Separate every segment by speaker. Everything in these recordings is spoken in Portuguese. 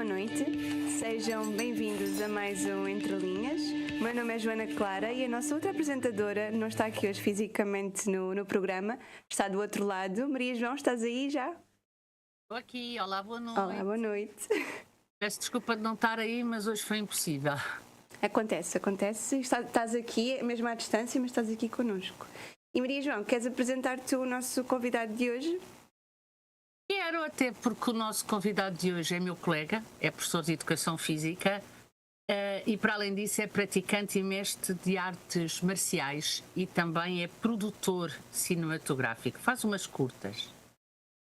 Speaker 1: noite, sejam bem-vindos a mais um Entre Linhas. O meu nome é Joana Clara e a nossa outra apresentadora não está aqui hoje fisicamente no programa, está do outro lado. Maria João, estás aí já?
Speaker 2: Estou aqui, olá, boa noite.
Speaker 1: Olá, boa noite.
Speaker 2: Peço desculpa de não estar aí, mas hoje foi impossível.
Speaker 1: Acontece. Estás aqui, mesmo à distância, mas estás aqui connosco. E Maria João, queres apresentar-te o nosso convidado de hoje?
Speaker 2: Quero, até porque o nosso convidado de hoje é meu colega, é professor de Educação Física e, para além disso, é praticante e mestre de artes marciais e também é produtor cinematográfico. Faz umas curtas.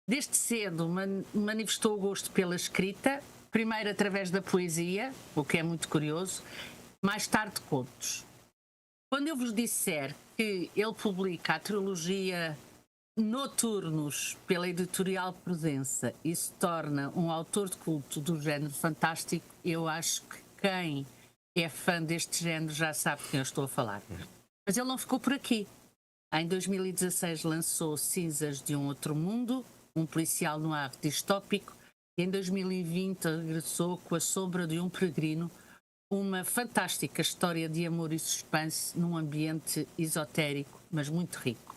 Speaker 2: Desde cedo manifestou o gosto pela escrita, primeiro através da poesia, o que é muito curioso, mais tarde contos. Quando eu vos disser que ele publica a trilogia Noturnos pela editorial Prodença e se torna um autor de culto do género fantástico, eu acho que quem é fã deste género já sabe de quem eu estou a falar. Mas ele não ficou por aqui. Em 2016 lançou Cinzas de um Outro Mundo, um policial noir distópico, e em 2020 regressou com A Sombra de um Peregrino, uma fantástica história de amor e suspense num ambiente esotérico, mas muito rico.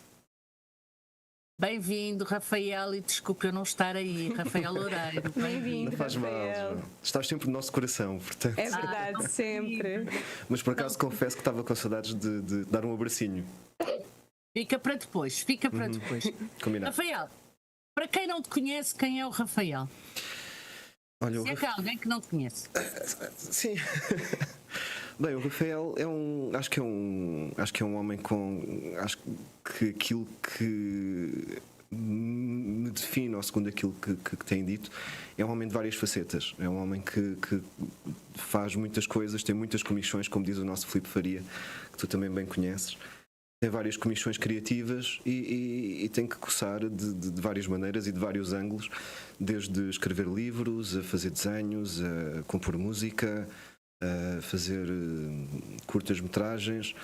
Speaker 2: Bem-vindo, Rafael, e desculpe eu não estar aí, Rafael Loureiro.
Speaker 1: Bem-vindo,
Speaker 3: Não faz mal,
Speaker 1: Rafael.
Speaker 3: João. Estás sempre no nosso coração, portanto.
Speaker 1: É verdade, sempre.
Speaker 3: Mas por acaso confesso que estava com saudades de dar um abracinho.
Speaker 2: Fica para depois.
Speaker 3: Combinado.
Speaker 2: Rafael, para quem não te conhece, quem é o Rafael?
Speaker 3: Olha,
Speaker 2: Se é que há alguém que não te conhece.
Speaker 3: Sim. Bem, o Rafael acho que é um homem com, acho que aquilo que me define, ou segundo aquilo que tem dito, é um homem de várias facetas. É um homem que faz muitas coisas, tem muitas comissões, como diz o nosso Filipe Faria, que tu também bem conheces. Tem várias comissões criativas e tem que coçar de várias maneiras e de vários ângulos, desde escrever livros, a fazer desenhos, a compor música, a fazer curtas-metragens,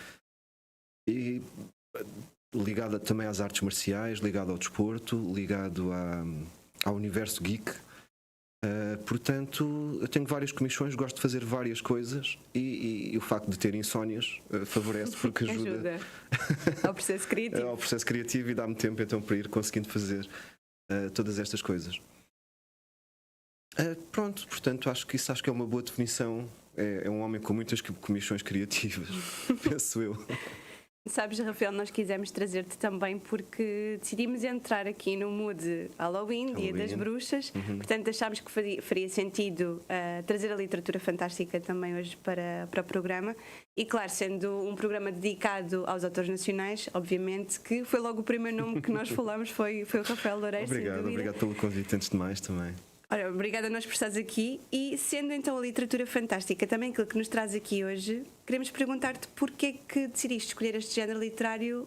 Speaker 3: e ligado também às artes marciais, ligado ao desporto, ligado ao universo geek. Portanto, eu tenho várias comissões, gosto de fazer várias coisas e o facto de ter insónias favorece, porque ajuda
Speaker 1: ao processo criativo.
Speaker 3: Ao processo criativo e dá-me tempo então para ir conseguindo fazer todas estas coisas. Pronto, portanto, acho que é uma boa definição. É um homem com muitas comissões criativas, penso eu.
Speaker 1: Sabes, Rafael, nós quisemos trazer-te também porque decidimos entrar aqui no mood Halloween, Dia das Bruxas. Portanto, achámos que faria sentido trazer a literatura fantástica também hoje para o programa. E claro, sendo um programa dedicado aos autores nacionais, obviamente que foi logo o primeiro nome que nós falamos, foi o Rafael Loureiro.
Speaker 3: Obrigado pelo convite, antes de mais também.
Speaker 1: Ora, obrigada a nós por estares aqui. E sendo então a literatura fantástica também aquilo que nos traz aqui hoje, queremos perguntar-te porquê que decidiste escolher este género literário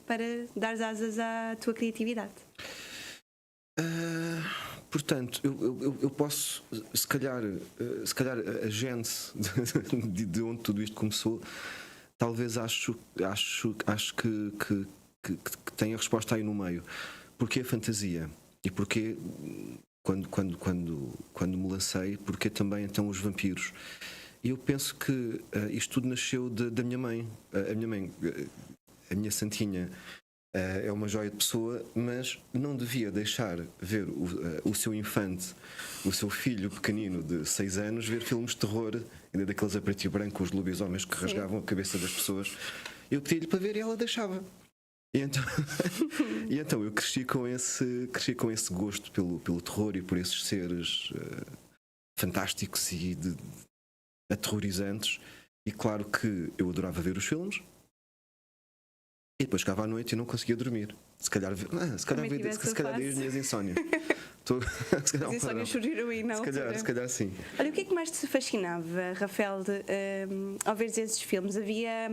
Speaker 1: para dar asas à tua criatividade.
Speaker 3: Portanto, eu posso, se calhar a gênese de onde tudo isto começou, talvez acho que tem a resposta aí no meio. Porquê a fantasia? E porquê, quando me lancei, porquê também então os vampiros? E eu penso que isto tudo nasceu da minha mãe. A minha santinha é uma joia de pessoa, mas não devia deixar ver o seu infante, o seu filho pequenino de 6 anos, ver filmes de terror, ainda daqueles a preto e branco, os lobisomens que rasgavam a cabeça das pessoas. Eu pedi-lhe para ver e ela deixava. E então eu cresci com esse gosto pelo terror e por esses seres fantásticos e aterrorizantes. E claro que eu adorava ver os filmes. E depois chegava à noite e não conseguia dormir. Se calhar daí as minhas insónias.
Speaker 1: As insónias surgiram aí, não?
Speaker 3: Se calhar sim.
Speaker 1: Olha, o que é que mais te fascinava, Rafael, ao ver esses filmes? Havia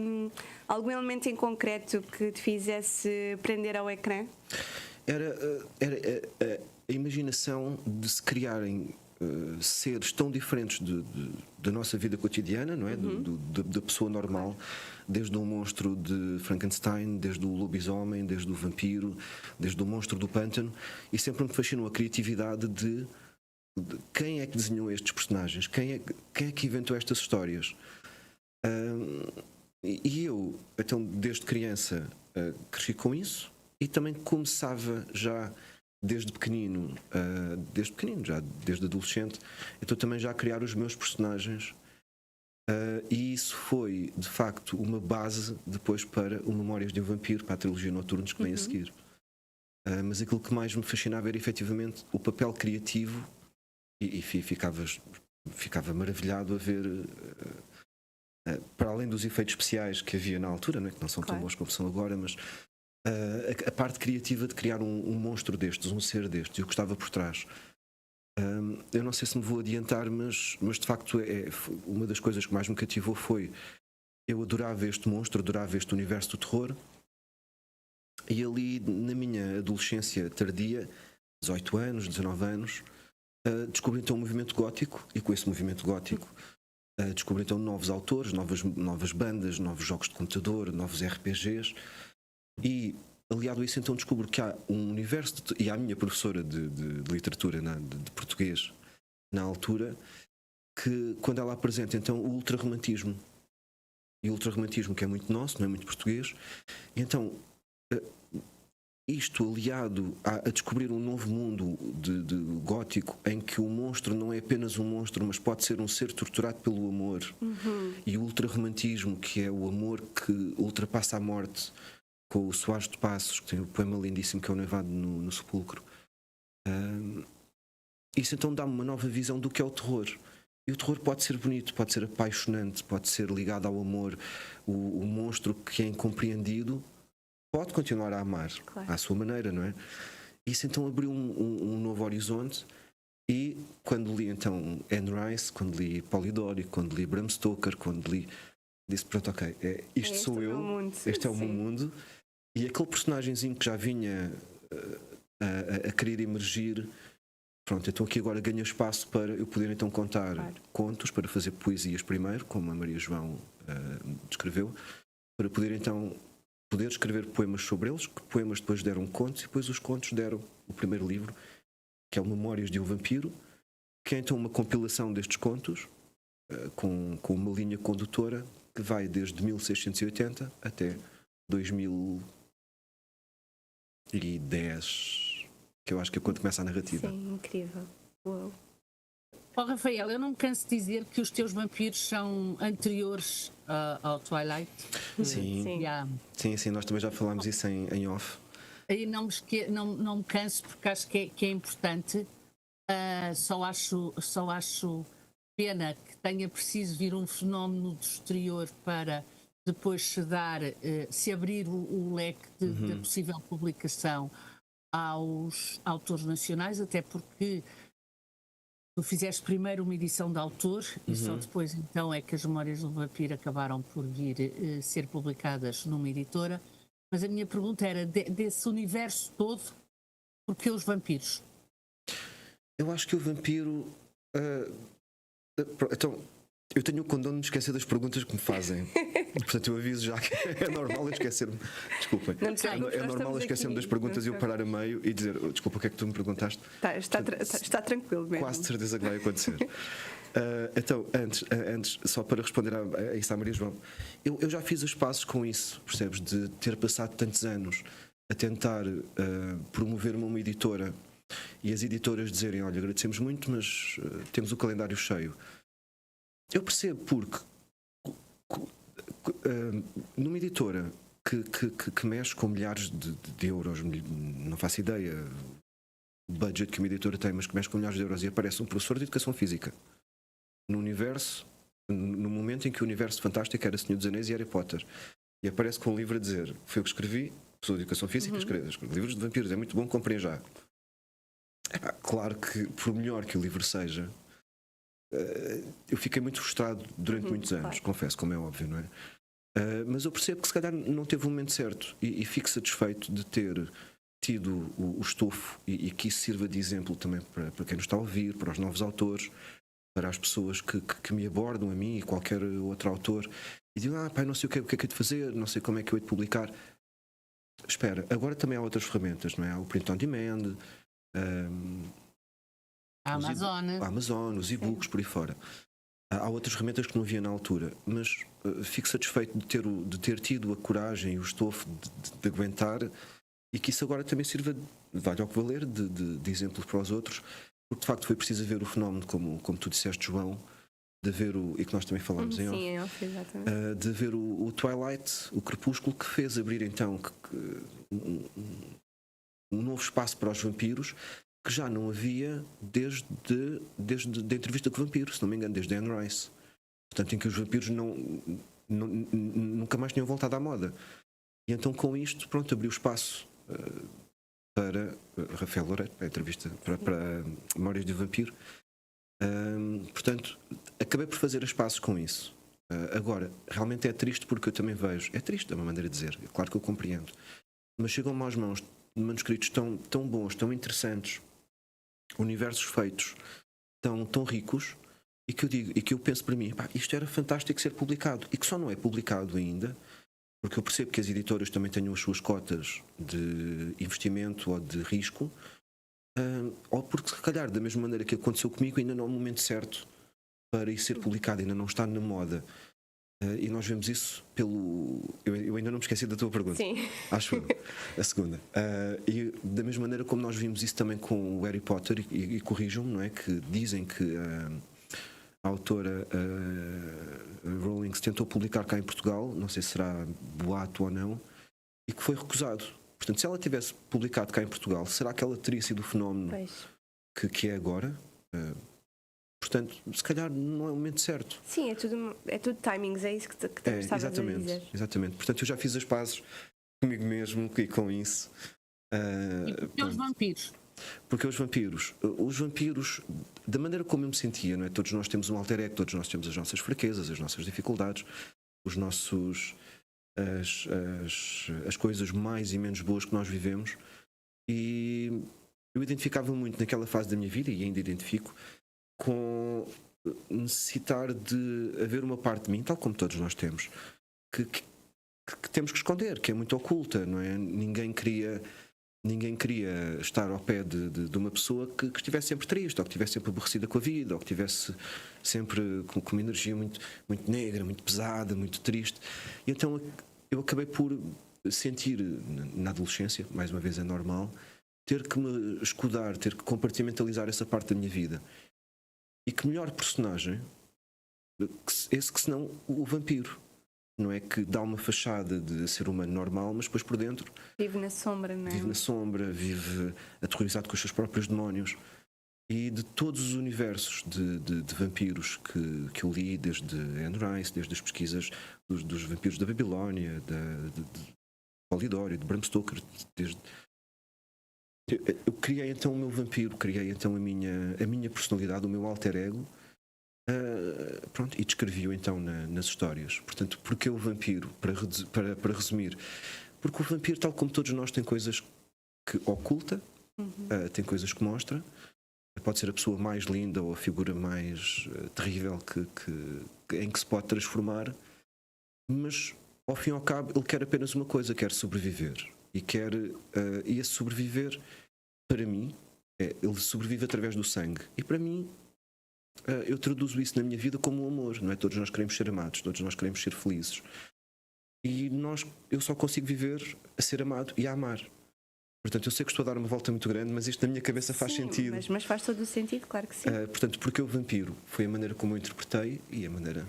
Speaker 1: algum elemento em concreto que te fizesse prender ao ecrã?
Speaker 3: Era a imaginação de se criarem seres tão diferentes da nossa vida cotidiana, não é? Da pessoa normal, desde o monstro de Frankenstein, desde o lobisomem, desde o vampiro, desde o monstro do pântano, e sempre me fascinou a criatividade de quem é que desenhou estes personagens? Quem é que inventou estas histórias? E eu, então, desde criança, cresci com isso e também começava já desde pequenino, já desde adolescente, então também já a criar os meus personagens. E isso foi, de facto, uma base depois para o Memórias de um Vampiro, para a trilogia Noturnos que vem a seguir. Mas aquilo que mais me fascinava era efetivamente o papel criativo e ficava maravilhado a ver, para além dos efeitos especiais que havia na altura, não é? Que não são tão bons como são agora, mas a parte criativa de criar um monstro destes, um ser destes, e o que estava por trás. Eu não sei se me vou adiantar, mas de facto uma das coisas que mais me cativou foi eu adorava este monstro, adorava este universo do terror, e ali na minha adolescência tardia, 18 anos, 19 anos, descobri então um movimento gótico, e com esse movimento gótico descobri então novos autores, novas bandas, novos jogos de computador, novos RPGs, e aliado a isso então descubro que há um universo e há a minha professora de literatura de português na altura, que quando ela apresenta então o ultrarromantismo, e o ultrarromantismo que é muito nosso, não é muito português, então isto aliado a descobrir um novo mundo de gótico, em que o monstro não é apenas um monstro, mas pode ser um ser torturado pelo amor, e o ultrarromantismo, que é o amor que ultrapassa a morte, com o Soares de Passos, que tem o poema lindíssimo que é o Noivado no Sepulcro. Isso então dá-me uma nova visão do que é o terror. E o terror pode ser bonito, pode ser apaixonante, pode ser ligado ao amor. O monstro que é incompreendido pode continuar a amar, à sua maneira, não é? Isso então abriu um novo horizonte. E quando li então Anne Rice, quando li Polidori, quando li Bram Stoker, quando li, disse: pronto, ok, isto sou eu, este é o meu mundo. E aquele personagemzinho que já vinha a querer emergir, pronto, então aqui agora ganha espaço para eu poder então contar contos, para fazer poesias primeiro, como a Maria João descreveu, para poder então escrever poemas sobre eles, que poemas depois deram contos, e depois os contos deram o primeiro livro, que é o Memórias de um Vampiro, que é então uma compilação destes contos, com uma linha condutora que vai desde 1680 até 2010, que eu acho que é quando começa a narrativa.
Speaker 1: Sim, incrível. Uou.
Speaker 2: Rafael, eu não me canso de dizer que os teus vampiros são anteriores ao Twilight.
Speaker 3: Sim, nós também já falámos isso em off.
Speaker 2: E não me canso, porque acho que é importante. Só acho pena que tenha preciso vir um fenómeno do exterior para depois se abrir o leque da possível publicação aos autores nacionais, até porque tu fizeste primeiro uma edição de autor e só depois então é que as Memórias do Vampiro acabaram por vir ser publicadas numa editora. Mas a minha pergunta era, desse universo todo, porquê os vampiros?
Speaker 3: Eu acho que o vampiro... então, eu tenho o condão de me esquecer das perguntas que me fazem. Portanto, eu aviso já que é normal eu esquecer-me. Desculpem. É normal eu esquecer-me das perguntas e eu parar a meio e dizer: desculpa, o que é que tu me perguntaste?
Speaker 1: Está tranquilo mesmo.
Speaker 3: Quase de certeza que vai acontecer. Então, antes, só para responder a isso à Maria João, eu já fiz os passos com isso, percebes? De ter passado tantos anos a tentar promover uma editora e as editoras dizerem: olha, agradecemos muito, mas temos o calendário cheio. Eu percebo, porque numa editora que mexe com milhares de euros, não faço ideia o budget que uma editora tem, mas que mexe com milhares de euros, e aparece um professor de educação física no momento em que o universo fantástico era Senhor dos Anéis e Harry Potter, e aparece com um livro a dizer: foi eu que escrevi, professor de educação física, escrevo livros de vampiros, é muito bom, comprem já. Claro que, por melhor que o livro seja, eu fiquei muito frustrado durante muitos anos, confesso, como é óbvio, não é? Mas eu percebo que se calhar não teve o momento certo, e fico satisfeito de ter tido o estofo e que isso sirva de exemplo também para quem nos está a ouvir, para os novos autores, para as pessoas que me abordam, a mim e qualquer outro autor, e digam: pai, não sei o que é que é de fazer, não sei como é que eu hei de publicar. Espera, agora também há outras ferramentas, não é? Há o print on demand,
Speaker 2: A Amazon,
Speaker 3: os e-books, por aí fora. Há outras ferramentas que não havia na altura, mas fico satisfeito de ter tido a coragem e o estofo de aguentar, e que isso agora também sirva, vale ao que valer, de exemplo para os outros, porque de facto foi preciso ver o fenómeno, como tu disseste, João, de ver e que nós também falámos em
Speaker 1: off, exatamente.
Speaker 3: de ver o Twilight, o Crepúsculo, que fez abrir então um novo espaço para os vampiros que já não havia desde a entrevista com o vampiro, se não me engano, desde Anne Rice. Portanto, em que os vampiros nunca mais tinham voltado à moda. E então, com isto, pronto, abriu espaço para Rafael Loureiro, a entrevista para Memórias de Vampiro. Portanto, acabei por fazer as pazes com isso. Agora, realmente é triste, porque eu também vejo, é triste, é uma maneira de dizer, é claro que eu compreendo, mas chegam-me às mãos manuscritos tão bons, tão interessantes, universos feitos tão ricos, e que eu penso para mim, isto era fantástico ser publicado, e que só não é publicado ainda, porque eu percebo que as editoras também tenham as suas cotas de investimento ou de risco, ou porque se calhar, da mesma maneira que aconteceu comigo, ainda não é o momento certo para isso ser publicado, ainda não está na moda. E nós vemos isso eu ainda não me esqueci da tua pergunta.
Speaker 1: Sim.
Speaker 3: Acho eu, a segunda. E da mesma maneira como nós vimos isso também com o Harry Potter, e corrijam-me, não é? Que dizem que a autora Rowling se tentou publicar cá em Portugal, não sei se será boato ou não, e que foi recusado. Portanto, se ela tivesse publicado cá em Portugal, será que ela teria sido o fenómeno que é agora? Portanto, se calhar não é o momento certo.
Speaker 1: Sim, é tudo timings, é isso que estavas a dizer.
Speaker 3: Exatamente. Portanto, eu já fiz as pazes comigo mesmo e com isso.
Speaker 2: E porque os vampiros?
Speaker 3: Porque os vampiros, da maneira como eu me sentia, não é? Todos nós temos um alter ego, todos nós temos as nossas fraquezas, as nossas dificuldades, as coisas mais e menos boas que nós vivemos, e eu identificava muito naquela fase da minha vida, e ainda identifico, com necessitar de haver uma parte de mim, tal como todos nós temos, que temos que esconder, que é muito oculta, não é? Ninguém queria estar ao pé de uma pessoa que estivesse sempre triste, ou que estivesse sempre aborrecida com a vida, ou que estivesse sempre com uma energia muito, muito negra, muito pesada, muito triste. E então eu acabei por sentir, na adolescência, mais uma vez é normal, ter que me escudar, ter que compartimentalizar essa parte da minha vida. E que melhor personagem esse que senão o vampiro, não é? Que dá uma fachada de ser humano normal, mas depois por dentro
Speaker 1: vive na sombra, não é?
Speaker 3: Vive na sombra, vive aterrorizado com os seus próprios demónios. E de todos os universos de vampiros que eu li, desde Anne Rice, desde as pesquisas dos vampiros da Babilónia, de Polidori, de Bram Stoker, eu criei então o meu vampiro, criei então a minha personalidade, o meu alter ego, pronto, e descrevi-o então nas histórias. Portanto, porque o vampiro, para resumir, porque o vampiro, tal como todos nós, tem coisas que oculta, tem coisas que mostra. Pode ser a pessoa mais linda ou a figura mais terrível em que se pode transformar, mas ao fim e ao cabo ele quer apenas uma coisa, quer sobreviver. E esse sobreviver, para mim, ele sobrevive através do sangue. E para mim, eu traduzo isso na minha vida como um amor, não é? Todos nós queremos ser amados, todos nós queremos ser felizes. E eu só consigo viver a ser amado e a amar. Portanto, eu sei que estou a dar uma volta muito grande, mas isto na minha cabeça faz sentido.
Speaker 1: Mas faz todo o sentido, claro que sim.
Speaker 3: Portanto, porque o vampiro foi a maneira como eu interpretei, e a maneira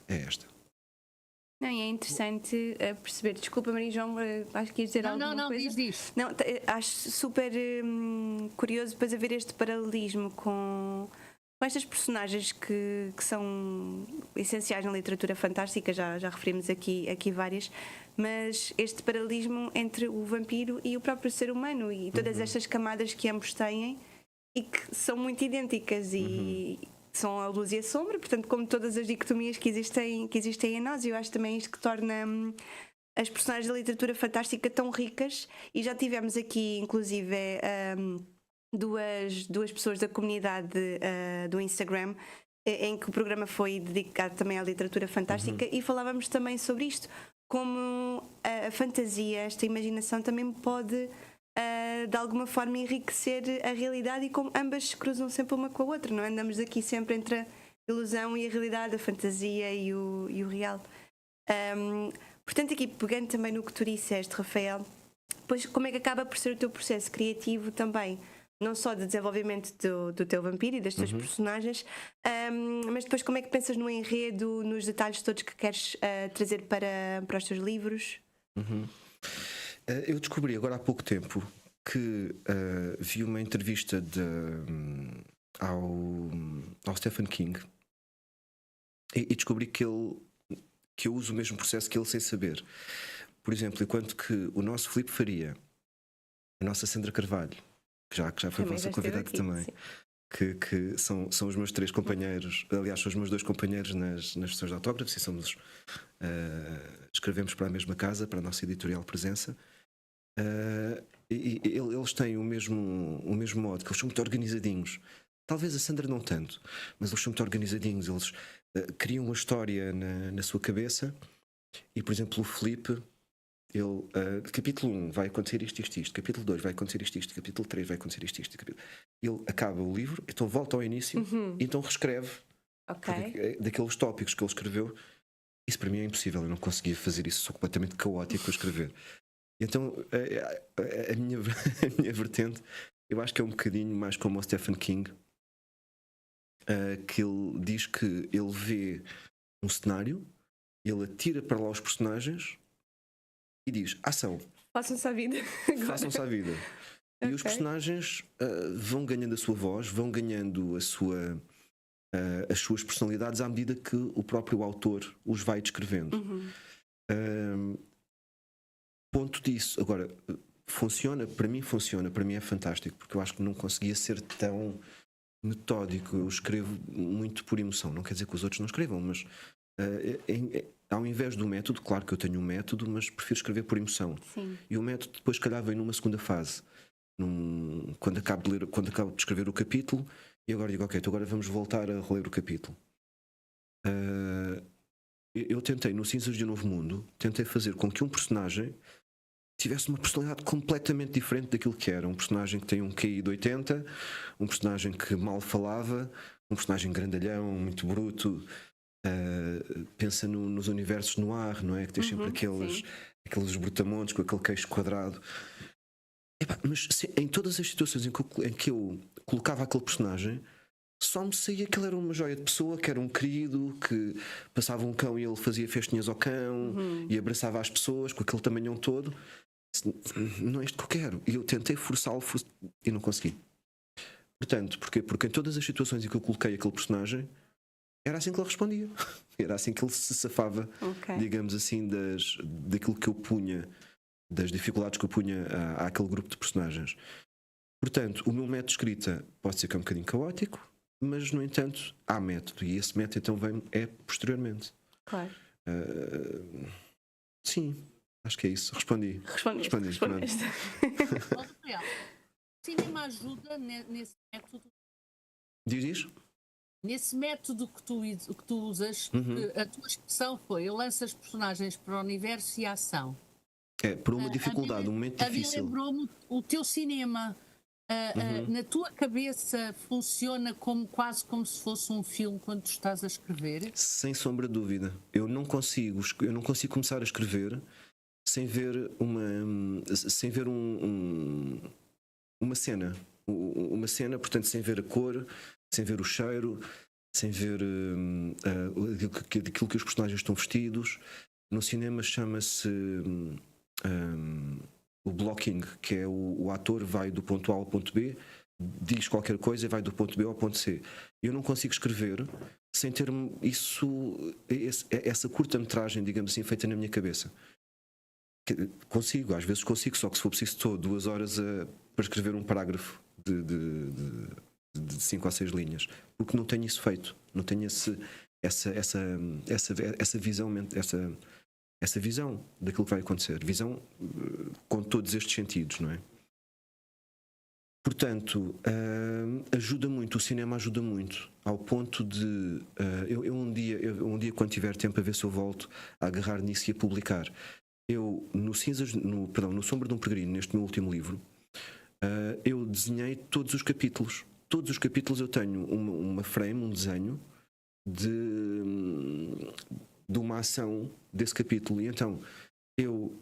Speaker 3: é esta.
Speaker 1: Não, e é interessante perceber. Desculpa, Maria João, acho que ias dizer alguma coisa.
Speaker 2: Diz.
Speaker 1: Não, acho super curioso depois haver este paralelismo com estas personagens que são essenciais na literatura fantástica, já referimos aqui várias, mas este paralelismo entre o vampiro e o próprio ser humano e todas estas camadas que ambos têm e que são muito idênticas e são a luz e a sombra, portanto, como todas as dicotomias que existem em nós. Eu acho também isto que torna as personagens da literatura fantástica tão ricas, e já tivemos aqui inclusive duas pessoas da comunidade do Instagram em que o programa foi dedicado também à literatura fantástica e falávamos também sobre isto, como a fantasia, esta imaginação também pode de alguma forma enriquecer a realidade e como ambas se cruzam sempre uma com a outra, não é? Andamos aqui sempre entre a ilusão e a realidade, a fantasia e o real. Portanto, aqui pegando também no que tu disseste, Rafael, pois como é que acaba por ser o teu processo criativo também? Não só de desenvolvimento do teu vampiro e das tuas personagens, mas depois como é que pensas no enredo, nos detalhes todos que queres trazer para os teus livros?
Speaker 3: Eu descobri agora há pouco tempo que vi uma entrevista ao Stephen King e descobri que eu uso o mesmo processo que ele sem saber. Por exemplo, enquanto que o nosso Filipe Faria, a nossa Sandra Carvalho, que já foi vossa convidada aqui, também, que são os meus 3 companheiros, aliás, são os meus 2 companheiros nas sessões de autógrafos e escrevemos para a mesma casa, para a nossa editorial Presença. E eles têm o mesmo modo, que eles são muito organizadinhos. Talvez a Sandra não tanto, mas eles são muito organizadinhos. Eles criam uma história na sua cabeça e, por exemplo, o Filipe, ele, capítulo 1 vai acontecer isto, capítulo 2 vai acontecer isto, capítulo 3 vai acontecer isto. Ele acaba o livro, então volta ao início e então reescreve daqueles tópicos que ele escreveu. Isso para mim é impossível, eu não conseguia fazer isso, sou completamente caótico a escrever. Então a minha vertente, eu acho que é um bocadinho mais como o Stephen King, que ele diz que ele vê um cenário, ele atira para lá os personagens e diz: ação,
Speaker 1: façam-se à vida.
Speaker 3: Façam-se à vida. E os personagens vão ganhando a sua voz, vão ganhando as suas personalidades à medida que o próprio autor os vai descrevendo. Ponto disso. Agora, para mim é fantástico, porque eu acho que não conseguia ser tão metódico. Eu escrevo muito por emoção, não quer dizer que os outros não escrevam, mas ao invés do método, claro que eu tenho um método, mas prefiro escrever por emoção.
Speaker 1: Sim.
Speaker 3: E o método depois, se calhar, vem numa segunda fase, quando acabo de escrever o capítulo e agora digo, ok, então agora vamos voltar a reler o capítulo. Eu tentei, no Cinzas de um Novo Mundo, tentei fazer com que um personagem tivesse uma personalidade completamente diferente daquilo que era. Um personagem que tem um QI de 80, um personagem que mal falava, um personagem grandalhão, muito bruto, pensa nos universos no ar, não é? Que tem sempre aqueles brutamontes com aquele queixo quadrado. Mas em todas as situações em que eu colocava aquele personagem, só me saía que ele era uma joia de pessoa, que era um querido, que passava um cão e ele fazia festinhas ao cão e abraçava as pessoas com aquele tamanhão todo. Não é isto que eu quero. E eu tentei forçá-lo e não consegui. Portanto, porquê? Porque em todas as situações em que eu coloquei aquele personagem, era assim que ele respondia. Era assim que ele se safava, digamos assim, daquilo que eu punha, das dificuldades que eu punha àquele grupo de personagens. Portanto, o meu método de escrita pode ser que é um bocadinho caótico, mas, no entanto, há método. E esse método, então, é posteriormente.
Speaker 1: Claro.
Speaker 3: Sim, acho que é isso. Respondi.
Speaker 1: Respondeste.
Speaker 2: O cinema ajuda nesse método?
Speaker 3: Diz?
Speaker 2: Nesse método que tu usas, a tua expressão foi: eu lanço as personagens para o universo e a ação.
Speaker 3: Por uma dificuldade, um momento difícil.
Speaker 2: Lembrou-me o teu cinema. Na tua cabeça funciona quase como se fosse um filme quando tu estás a escrever?
Speaker 3: Sem sombra de dúvida. Eu não consigo começar a escrever sem ver uma cena. Uma cena, portanto, sem ver a cor, sem ver o cheiro, sem ver aquilo que os personagens estão vestidos. No cinema chama-se o blocking, que é o ator vai do ponto A ao ponto B, diz qualquer coisa e vai do ponto B ao ponto C. Eu não consigo escrever sem ter essa curta-metragem, digamos assim, feita na minha cabeça. Às vezes consigo, só que se for preciso estou 2 horas para escrever um parágrafo de 5 ou 6 linhas, porque não tenho isso feito, não tenho essa visão daquilo que vai acontecer, visão com todos estes sentidos, não é? Portanto, ajuda muito, o cinema ajuda muito, ao ponto de eu um dia quando tiver tempo, a ver se eu volto a agarrar nisso e a publicar. Eu no Sombra de um Peregrino, neste meu último livro, eu desenhei todos os capítulos. Todos os capítulos eu tenho uma frame, um desenho de uma ação desse capítulo. E então eu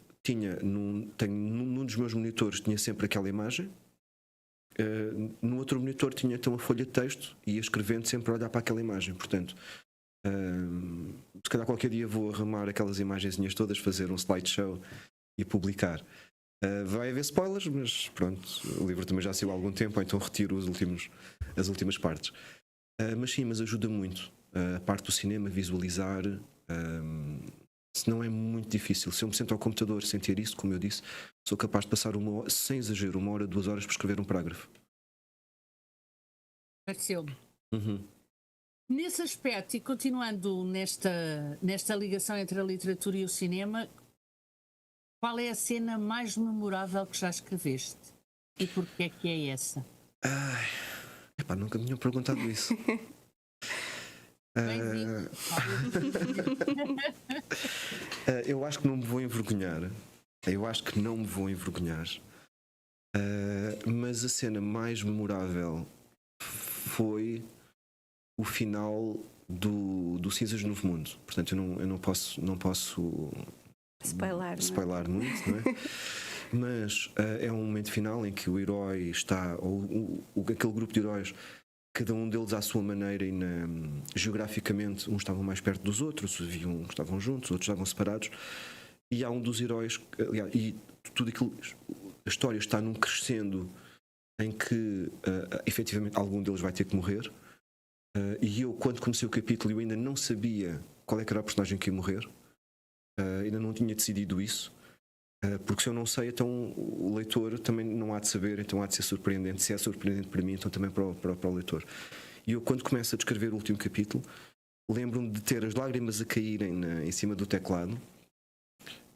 Speaker 3: num dos meus monitores tinha sempre aquela imagem. No outro monitor tinha então a folha de texto e ia escrevendo sempre a olhar para aquela imagem. Portanto, se calhar qualquer dia vou arrumar aquelas imagenzinhas todas, fazer um slideshow e publicar. Vai haver spoilers, mas pronto, o livro também já saiu há algum tempo, então retiro as últimas partes. Mas sim, mas ajuda muito a parte do cinema, visualizar. Se não é muito difícil, se eu me sento ao computador sentir isso, como eu disse, sou capaz de passar sem exagero, 1 hora, 2 horas para escrever um parágrafo.
Speaker 2: Pareceu-me.
Speaker 3: Uhum.
Speaker 2: Nesse aspecto, e continuando nesta ligação entre a literatura e o cinema, qual é a cena mais memorável que já escreveste? E porquê é que é essa?
Speaker 3: Epá, nunca me tinham perguntado isso.
Speaker 2: Bem-vindo.
Speaker 3: Eu acho que não me vou envergonhar. Mas a cena mais memorável foi o final do Cinzas no Novo Mundo. Portanto, eu não posso spoiler muito, não é? Mas é um momento final em que o herói está, ou aquele grupo de heróis, cada um deles à sua maneira e geograficamente, uns estavam mais perto dos outros, uns estavam juntos, outros estavam separados, e há um dos heróis, aliás, e tudo aquilo, a história está num crescendo em que efetivamente algum deles vai ter que morrer, e eu, quando comecei o capítulo, eu ainda não sabia qual é que era a personagem que ia morrer, ainda não tinha decidido isso. Porque se eu não sei, então o leitor também não há de saber, então há de ser surpreendente. Se é surpreendente para mim, então também para o leitor. E eu, quando começo a descrever o último capítulo, lembro-me de ter as lágrimas a caírem em cima do teclado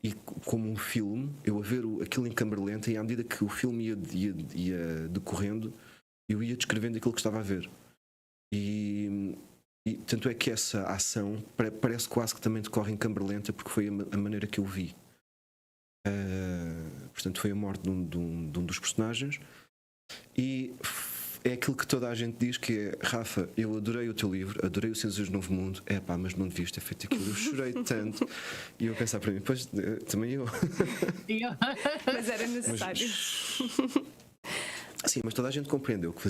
Speaker 3: e, como um filme, eu a ver aquilo em câmara lenta, e à medida que o filme ia decorrendo, eu ia descrevendo aquilo que estava a ver. E tanto é que essa ação parece quase que também decorre em câmara lenta, porque foi a maneira que eu vi. Portanto, foi a morte de um dos personagens, e é aquilo que toda a gente diz, que é: Rafa, eu adorei o teu livro, adorei o Cinzas do Novo Mundo, mas não devias ter feito aquilo, eu chorei tanto. E eu pensar para mim, pois, também eu.
Speaker 1: Mas era necessário.
Speaker 3: Sim, mas toda a gente compreendeu que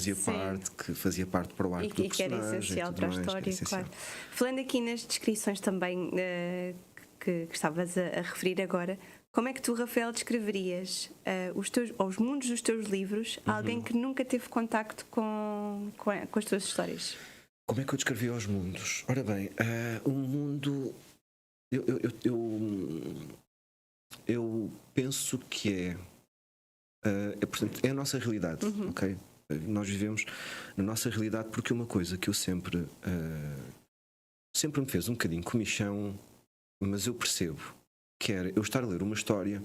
Speaker 3: fazia parte para o arco do personagem,
Speaker 1: que era essencial para a história, claro. Falando aqui nas descrições também que estavas a referir agora, como é que tu, Rafael, descreverias os mundos dos teus livros a alguém que nunca teve contacto com as tuas histórias?
Speaker 3: Como é que eu descrevi os mundos? Ora bem, um mundo... Eu penso que portanto, é a nossa realidade, ok? Nós vivemos na nossa realidade, porque uma coisa que eu sempre me fez um bocadinho comichão, mas eu percebo, que era eu estar a ler uma história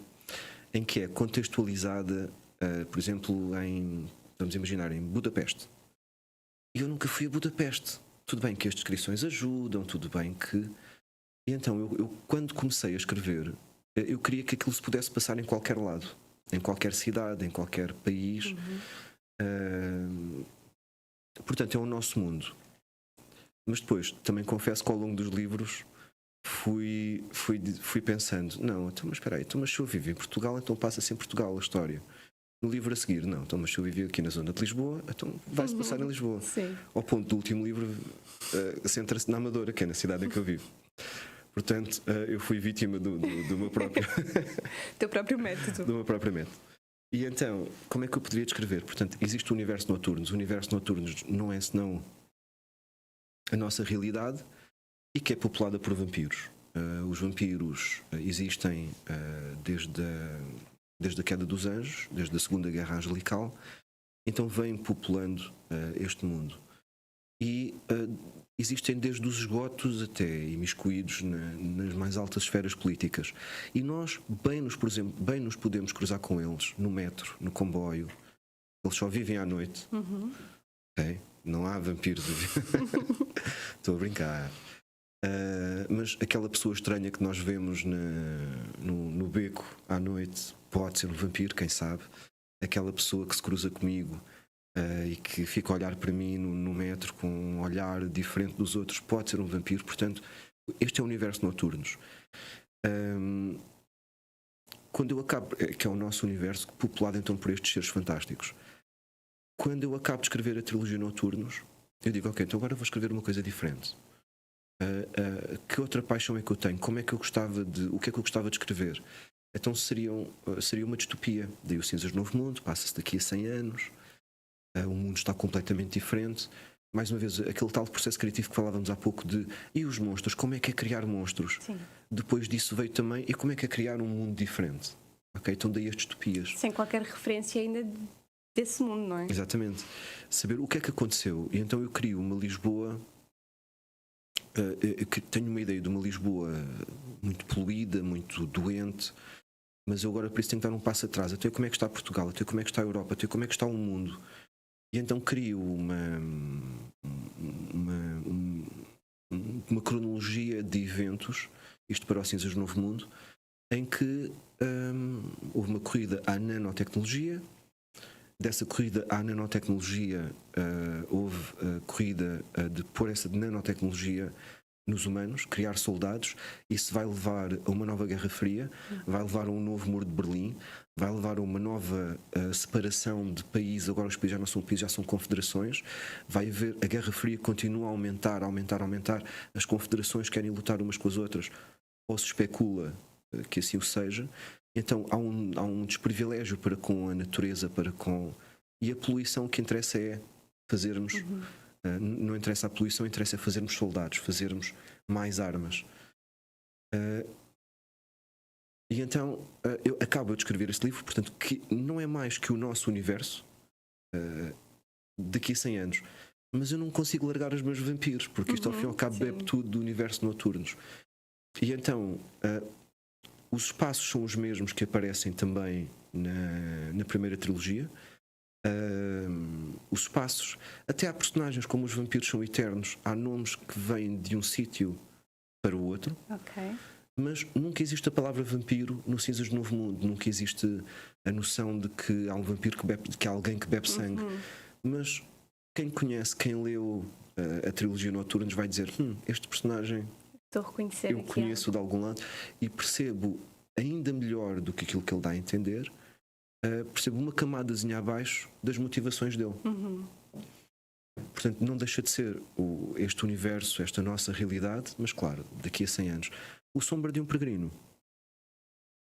Speaker 3: em que é contextualizada, por exemplo, vamos imaginar, em Budapeste. E eu nunca fui a Budapeste. Tudo bem que as descrições ajudam, tudo bem que... E então, eu quando comecei a escrever, eu queria que aquilo se pudesse passar em qualquer lado, em qualquer cidade, em qualquer país. Portanto, é o nosso mundo. Mas depois, também confesso que ao longo dos livros fui pensando, não, então, mas espera aí, então, mas se eu vivo em Portugal, então passa-se em Portugal a história. No livro a seguir, não, então, mas se eu vivo aqui na zona de Lisboa, então vai-se passar em Lisboa.
Speaker 1: Sim.
Speaker 3: Ao ponto do último livro, centra-se na Amadora, que é na cidade em que eu vivo. Portanto, eu fui vítima do meu próprio...
Speaker 1: Teu próprio método.
Speaker 3: Do meu próprio método. E então, como é que eu poderia descrever? Portanto, existe o universo Noturnos. O universo Noturnos não é senão a nossa realidade, e que é populada por vampiros. Os vampiros existem desde a queda dos anjos, desde a Segunda Guerra Angelical, então vêm populando este mundo. E existem desde os esgotos até imiscuídos nas mais altas esferas políticas. E nós por exemplo, bem nos podemos cruzar com eles no metro, no comboio. Eles só vivem à noite. Okay? Não há vampiros. Estou a brincar. Mas aquela pessoa estranha que nós vemos no beco à noite pode ser um vampiro, quem sabe. aquela pessoa que se cruza comigo e que fica a olhar para mim no metro com um olhar diferente dos outros, pode ser um vampiro. Portanto, este é o universo Noturnos. Quando eu acabo, que é o nosso universo populado então por estes seres fantásticos, quando eu acabo de escrever a trilogia Noturnos, eu digo, ok, então agora vou escrever uma coisa diferente. Que outra paixão é que eu tenho? Como é que eu gostava de... O que é que eu gostava de escrever? Então seria uma distopia. Daí o Cinzas do Novo Mundo, passa-se daqui a 100 anos, o mundo está completamente diferente. Mais uma vez, aquele tal processo criativo que falávamos há pouco de... E os monstros? Como é que é criar monstros?
Speaker 1: Sim.
Speaker 3: Depois disso veio também... E como é que é criar um mundo diferente? Ok, então daí as distopias.
Speaker 1: Sem qualquer referência ainda desse mundo, não é?
Speaker 3: Exatamente. Saber o que é que aconteceu. E então eu crio uma Lisboa... que tenho uma ideia de uma Lisboa muito poluída, muito doente, mas eu agora por isso tenho que dar um passo atrás, até como é que está Portugal, até como é que está a Europa, até como é que está o mundo. E então crio uma cronologia de eventos, isto para o Cinzas do Novo Mundo, em que houve uma corrida à nanotecnologia. Dessa corrida à nanotecnologia houve a corrida de pôr essa nanotecnologia nos humanos, criar soldados. Isso vai levar a uma nova Guerra Fria, vai levar a um novo Muro de Berlim, vai levar a uma nova separação de países. Agora os países já não são países, já são confederações. Vai haver, a Guerra Fria continua a aumentar. As confederações querem lutar umas com as outras, ou se especula que assim o seja. Então há um desprivilégio para com a natureza, e a poluição. Que interessa é fazermos, não interessa a poluição, interessa fazermos soldados, fazermos mais armas. E então eu acabo de escrever este livro, portanto, que não é mais que o nosso universo daqui a 100 anos. Mas eu não consigo largar os meus vampiros, porque isto ao fim e ao cabo bebe tudo do universo Noturnos. E então... os espaços são os mesmos que aparecem também na primeira trilogia. Os espaços, até há personagens, como os vampiros são eternos, há nomes que vêm de um sítio para o outro.
Speaker 1: Ok.
Speaker 3: Mas nunca existe a palavra vampiro no Cinzas do Novo Mundo. Nunca existe a noção de que há um vampiro que há alguém que bebe sangue. Mas quem conhece, quem leu a trilogia Noturnos vai dizer: este personagem
Speaker 1: Estou a reconhecer
Speaker 3: eu conheço de algum lado, e percebo ainda melhor do que aquilo que ele dá a entender, percebo uma camadazinha abaixo das motivações dele. Portanto, não deixa de ser este universo, esta nossa realidade, mas claro, daqui a 100 anos. O Sombra de um Peregrino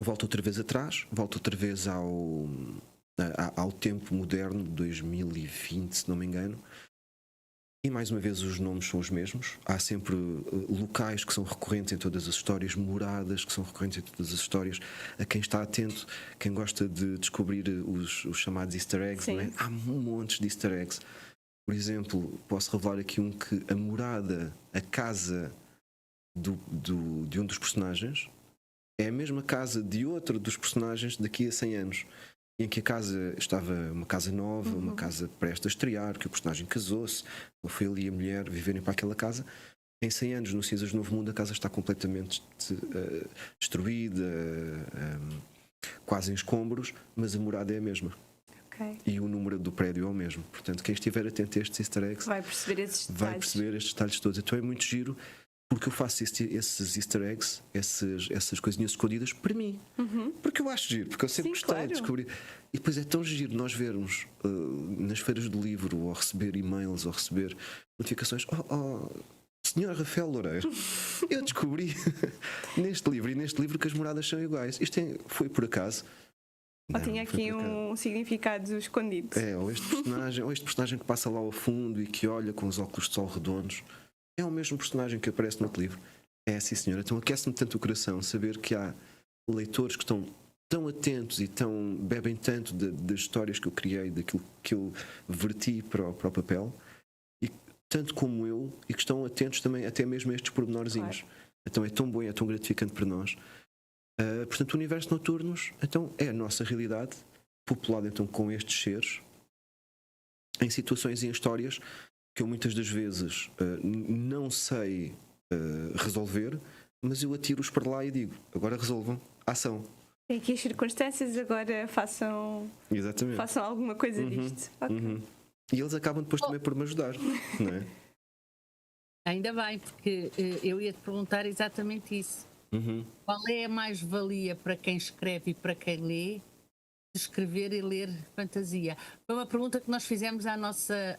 Speaker 3: volta outra vez atrás, volta outra vez ao tempo moderno de 2020, se não me engano. E mais uma vez os nomes são os mesmos. Há sempre locais que são recorrentes em todas as histórias, moradas que são recorrentes em todas as histórias. A quem está atento, quem gosta de descobrir os chamados easter eggs, não é? Há montes de easter eggs. Por exemplo, posso revelar aqui que a morada, a casa de um dos personagens é a mesma casa de outro dos personagens daqui a 100 anos. Em que a casa estava uma casa nova, uma casa prestes a estrear, que o personagem casou-se, foi ali a mulher viverem para aquela casa. Em 100 anos, no Cinzas do Novo Mundo, a casa está completamente destruída, quase em escombros, mas a morada é a mesma.
Speaker 1: Okay.
Speaker 3: E o número do prédio é o mesmo. Portanto, quem estiver atento a estes easter eggs
Speaker 1: vai perceber esses detalhes.
Speaker 3: Vai perceber estes detalhes todos. Então é muito giro, porque eu faço esses easter eggs, essas coisinhas escondidas para mim. Porque eu acho giro, porque eu sempre gostei de descobrir. E depois é tão giro nós vermos nas feiras do livro, ou receber e-mails, ou receber notificações: Senhor Rafael Loureiro, eu descobri neste livro que as moradas são iguais. Isto foi por acaso.
Speaker 1: Ou tinha aqui um significado escondido.
Speaker 3: Ou este personagem que passa lá ao fundo e que olha com os óculos de sol redondos. É o mesmo personagem que aparece no outro livro. É, sim, senhora. Então aquece-me tanto o coração saber que há leitores que estão tão atentos e bebem tanto das histórias que eu criei, daquilo que eu verti para o papel, e tanto como eu, e que estão atentos também até mesmo a estes pormenorzinhos. Claro. Então é tão bom e é tão gratificante para nós. Portanto, o universo Noturnos então, é a nossa realidade, populada então com estes seres, em situações e em histórias que eu muitas das vezes não sei resolver, mas eu atiro-os para lá e digo: agora resolvam, ação.
Speaker 1: É que as circunstâncias agora façam
Speaker 3: Exatamente.
Speaker 1: alguma coisa disto. Ok.
Speaker 3: E eles acabam depois também por me ajudar, não é?
Speaker 2: Ainda bem, porque eu ia te perguntar exatamente isso. Qual é a mais-valia para quem escreve e para quem lê de escrever e ler fantasia? Foi uma pergunta que nós fizemos à nossa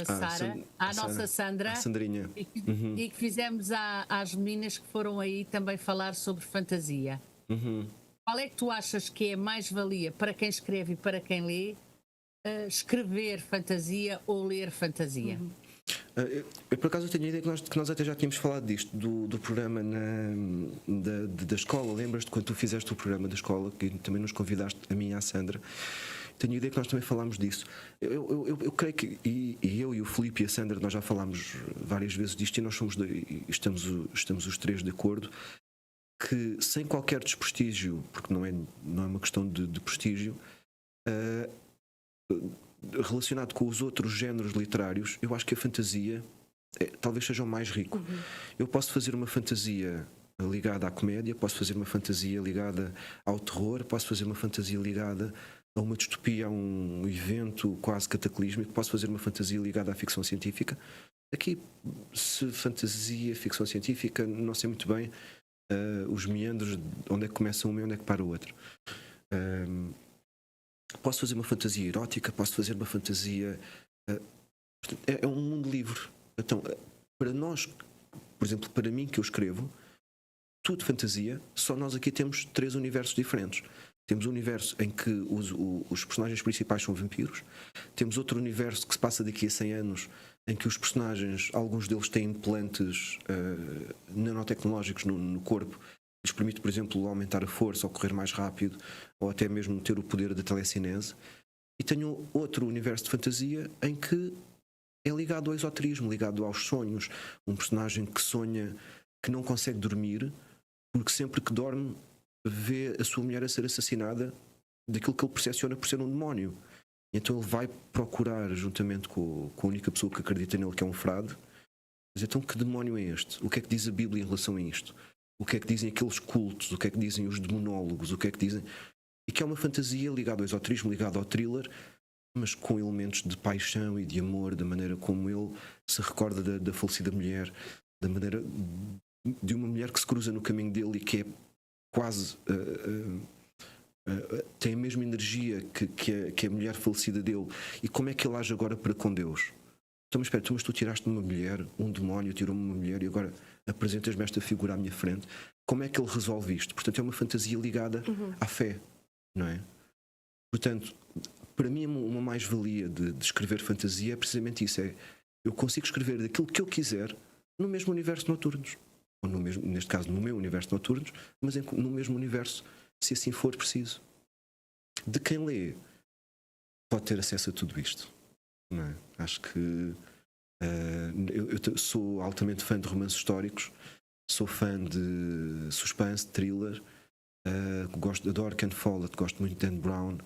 Speaker 2: Sara, à nossa Sandra,
Speaker 3: a Sandrinha.
Speaker 2: e que fizemos às meninas que foram aí também falar sobre fantasia. Qual é que tu achas que é a mais-valia para quem escreve e para quem lê escrever fantasia ou ler fantasia?
Speaker 3: Eu, por acaso, tenho a ideia que nós até já tínhamos falado disto, do programa da escola. Lembras-te quando tu fizeste o programa da escola, que também nos convidaste, a mim e à Sandra? Tenho a ideia que nós também falámos disso. Eu creio que, e eu e o Filipe e a Sandra, nós já falámos várias vezes disto, e nós estamos os três de acordo que, sem qualquer desprestígio, porque não é uma questão de prestígio, relacionado com os outros géneros literários, eu acho que a fantasia talvez seja o mais rico. Eu posso fazer uma fantasia ligada à comédia, posso fazer uma fantasia ligada ao terror, posso fazer uma fantasia ligada a uma distopia, a um evento quase cataclísmico, posso fazer uma fantasia ligada à ficção científica. Aqui, se fantasia, ficção científica, não sei muito bem os meandros, onde é que começa um e onde é que para o outro. Posso fazer uma fantasia erótica, posso fazer uma fantasia. É um mundo livre. Então, para nós, por exemplo, para mim que eu escrevo, tudo fantasia, só nós aqui temos 3 universos diferentes. Temos um universo em que os personagens principais são vampiros, temos outro universo que se passa daqui a 100 anos, em que os personagens, alguns deles têm implantes nanotecnológicos no corpo, lhes permite, por exemplo, aumentar a força, ou correr mais rápido, ou até mesmo ter o poder da telecinese. E tenho outro universo de fantasia em que é ligado ao esoterismo, ligado aos sonhos. Um personagem que sonha que não consegue dormir, porque sempre que dorme vê a sua mulher a ser assassinada daquilo que ele percepciona por ser um demónio. E então ele vai procurar, juntamente com a única pessoa que acredita nele, que é um frade, mas então que demónio é este? O que é que diz a Bíblia em relação a isto? O que é que dizem aqueles cultos? O que é que dizem os demonólogos? O que é que dizem? E que é uma fantasia ligada ao esoterismo, ligada ao thriller, mas com elementos de paixão e de amor, da maneira como ele se recorda da falecida mulher, da maneira de uma mulher que se cruza no caminho dele e que é quase tem a mesma energia que a mulher falecida dele. E como é que ele age agora para com Deus? Então, mas espera, mas tu tiraste-me uma mulher, um demónio tirou-me uma mulher e agora apresentas-me esta figura à minha frente. Como é que ele resolve isto? Portanto, é uma fantasia ligada à fé, não é? Portanto, para mim, uma mais-valia de escrever fantasia é precisamente isso. Eu consigo escrever daquilo que eu quiser no mesmo universo de Noturnos. Ou no mesmo, neste caso, no meu universo de Noturnos, mas no mesmo universo, se assim for preciso. De quem lê, pode ter acesso a tudo isto. Não é? Acho que eu sou altamente fã de romances históricos, sou fã de suspense, de thriller, adoro Ken Follett, gosto muito de Dan Brown,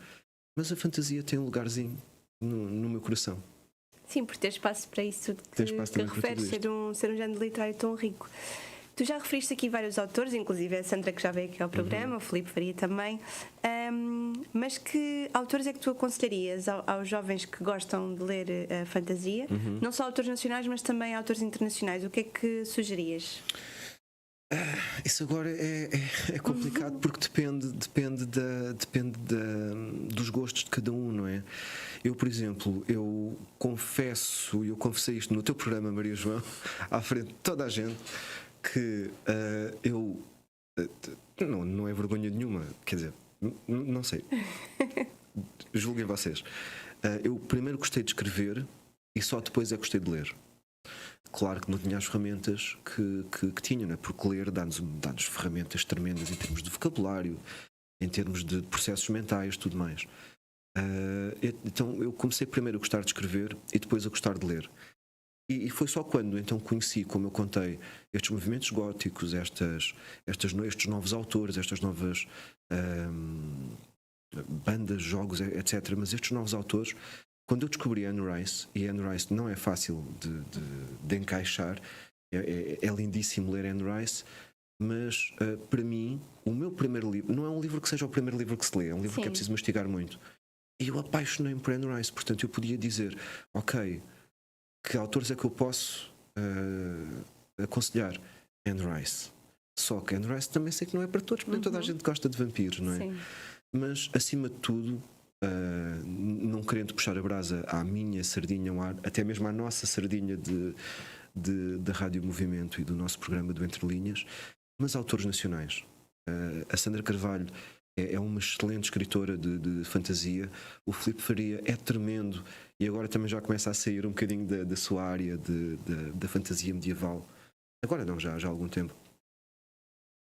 Speaker 3: mas a fantasia tem um lugarzinho no meu coração.
Speaker 1: Sim, por ter espaço para isso que referes, ser um género literário tão rico. Tu já referiste aqui vários autores, inclusive a Sandra, que já veio aqui ao programa, o Filipe Faria também, mas que autores é que tu aconselharias aos jovens que gostam de ler fantasia? Não só autores nacionais, mas também autores internacionais. O que é que sugerias?
Speaker 3: Isso agora é complicado porque depende dos gostos de cada um, não é? Eu, por exemplo, eu confessei isto no teu programa, Maria João, à frente de toda a gente, que não é vergonha nenhuma, quer dizer, não sei, julguem vocês. Eu primeiro gostei de escrever e só depois é que gostei de ler. Claro que não tinha as ferramentas que tinha, né? Porque ler dá-nos ferramentas tremendas em termos de vocabulário, em termos de processos mentais, tudo mais. Então eu comecei primeiro a gostar de escrever e depois a gostar de ler. E foi só quando então conheci, como eu contei, estes movimentos góticos, estes novos autores, estas novas bandas, jogos, etc. Mas estes novos autores, quando eu descobri Anne Rice, e Anne Rice não é fácil de encaixar, é lindíssimo ler Anne Rice, mas para mim, o meu primeiro livro não é um livro que seja o primeiro livro que se lê, é um livro que é preciso mastigar muito. E eu apaixonei-me por Anne Rice, portanto eu podia dizer, ok, que autores é que eu posso aconselhar? Anne Rice. Só que Anne Rice também sei que não é para todos, porque toda a gente gosta de vampiros, não é?
Speaker 1: Sim.
Speaker 3: Mas acima de tudo, não querendo puxar a brasa à minha sardinha, até mesmo à nossa sardinha da Rádio Movimento e do nosso programa do Entre Linhas, mas autores nacionais. A Sandra Carvalho é uma excelente escritora de fantasia. O Filipe Faria é tremendo e agora também já começa a sair um bocadinho da sua área da fantasia medieval. Agora não, já há algum tempo.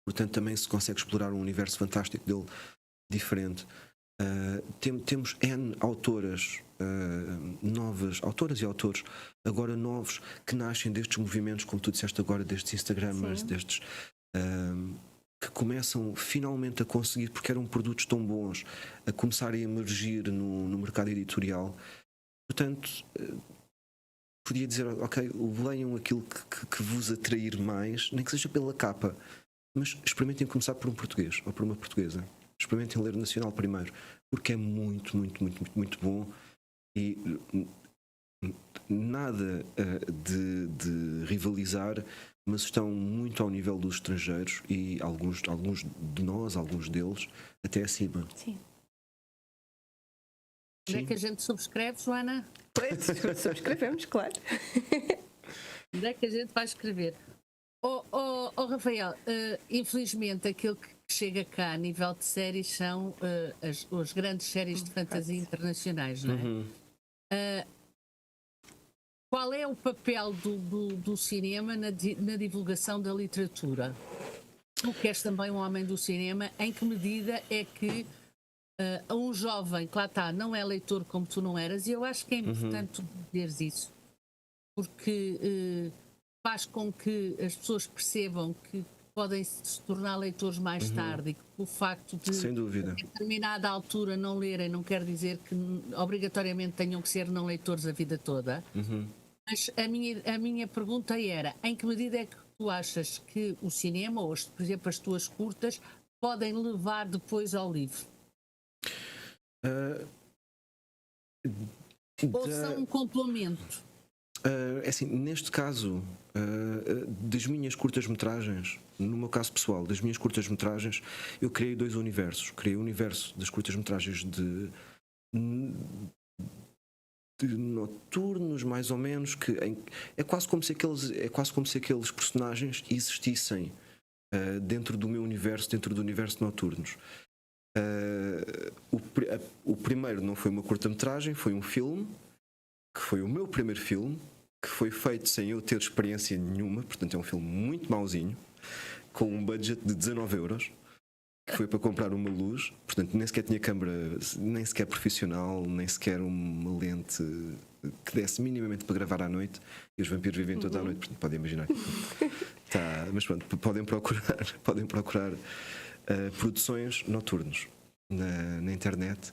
Speaker 3: Portanto, também se consegue explorar um universo fantástico dele diferente. Temos N autoras novas, autoras e autores agora novos, que nascem destes movimentos, como tu disseste agora, destes Instagramers, destes que começam finalmente a conseguir, porque eram produtos tão bons, a começarem a emergir no mercado editorial. Portanto, podia dizer, ok, leiam aquilo que vos atrair mais, nem que seja pela capa, mas experimentem começar por um português ou por uma portuguesa. Experimentem ler o nacional primeiro, porque é muito, muito, muito, muito, muito bom. E nada de rivalizar, mas estão muito ao nível dos estrangeiros e alguns de nós, alguns deles, até acima.
Speaker 1: Sim.
Speaker 2: Onde é que a gente subscreve, Joana?
Speaker 1: Pois, subscrevemos, claro.
Speaker 2: Onde é que a gente vai escrever? Rafael, infelizmente aquilo que chega cá a nível de séries são as grandes séries de fantasia internacionais, não é? Qual é o papel do cinema na divulgação da literatura? Tu que és também um homem do cinema, em que medida é que um jovem que lá está não é leitor como tu não eras, e eu acho que é importante dizeres isso, porque faz com que as pessoas percebam que podem se tornar leitores mais tarde, e que o facto de
Speaker 3: sem dúvida,
Speaker 2: a determinada altura não lerem não quer dizer que obrigatoriamente tenham que ser não leitores a vida toda. Mas a minha pergunta era, em que medida é que tu achas que o cinema, ou por exemplo as tuas curtas, podem levar depois ao livro? Ou são um complemento?
Speaker 3: É assim, neste caso, das minhas curtas-metragens, no meu caso pessoal, das minhas curtas-metragens, eu criei dois universos. Criei o universo das curtas-metragens de noturnos, mais ou menos, que é quase como se aqueles personagens existissem dentro do meu universo, dentro do universo de noturnos. O primeiro não foi uma curta-metragem, foi um filme, que foi o meu primeiro filme, que foi feito sem eu ter experiência nenhuma, portanto é um filme muito mauzinho, com um budget de 19 euros, que foi para comprar uma luz, portanto nem sequer tinha câmara, nem sequer profissional, nem sequer uma lente que desse minimamente para gravar à noite, e os vampiros vivem toda a noite, portanto podem imaginar. Mas pronto, podem procurar produções noturnos na internet,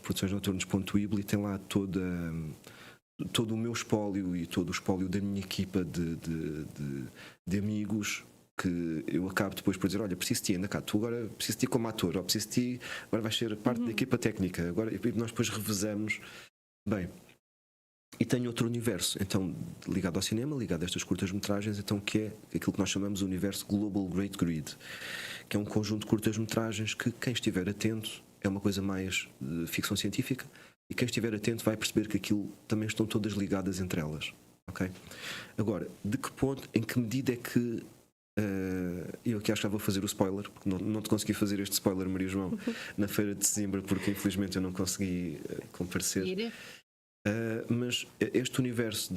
Speaker 3: produçõesnoturnos.ibli, tem lá todo o meu espólio e todo o espólio da minha equipa de amigos, que eu acabo depois por dizer, olha, preciso de ti, anda cá, tu agora preciso de ti como ator, ou preciso de ti, agora vais ser parte da equipa técnica, agora, e nós depois revezamos. Bem, e tenho outro universo, então, ligado ao cinema, ligado a estas curtas-metragens, então, que é aquilo que nós chamamos o universo Global Great Grid, que é um conjunto de curtas-metragens que, quem estiver atento, é uma coisa mais de ficção científica, e quem estiver atento vai perceber que aquilo também estão todas ligadas entre elas. Ok? Agora, de que ponto, em que medida é que eu aqui acho que já vou fazer o spoiler, porque não te consegui fazer este spoiler, Maria João, na feira de dezembro, porque infelizmente eu não consegui comparecer. Mas este universo